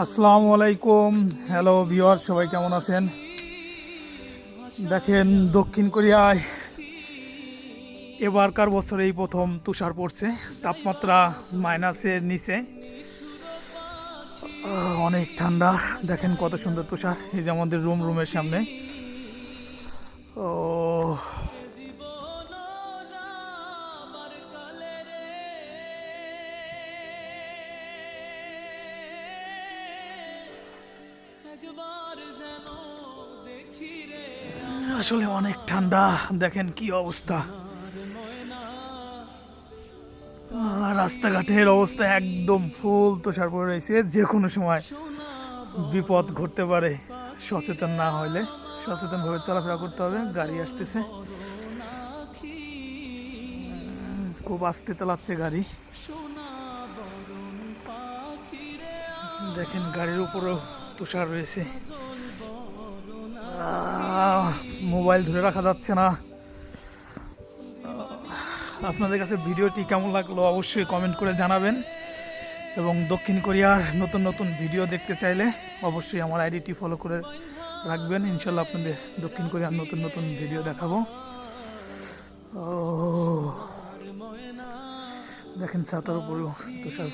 আসসালামু আলাইকুম। Hello viewer, সবাই কেমন আছেন? দেখেন, দক্ষিণ কোরিয়ায় এবারকার বছর এই প্রথম তুষার পড়ছে। তাপমাত্রা মাইনাসের নিচে। অনেক ঠান্ডা। দেখেন কত সুন্দর তুষার, এই যে আমাদের রুমের সামনে। ও, আসলে অনেক ঠান্ডা। দেখেন কি অবস্থা। রাস্তাঘাটের অবস্থা একদম ফুল তুষার পড়ে রয়েছে। যে কোনো সময় বিপদ ঘটতে পারে। সচেতন না হলে, সচেতনভাবে চলাফেরা করতে হবে। গাড়ি আসতেছে, খুব আস্তে চালাচ্ছে গাড়ি। দেখেন গাড়ির উপরেও তুষার রয়েছে। মোবাইল ধরে রাখা যাচ্ছে না। আপনাদের কাছে ভিডিওটি কেমন লাগলো অবশ্যই কমেন্ট করে জানাবেন। এবং দক্ষিণ কোরিয়ার নতুন নতুন ভিডিও দেখতে চাইলে অবশ্যই আমার আইডিটি ফলো করে রাখবেন। ইনশাল্লাহ আপনাদের দক্ষিণ কোরিয়ার নতুন নতুন ভিডিও দেখাবো। ও, দেখেন ছাতার উপরেও তুষার।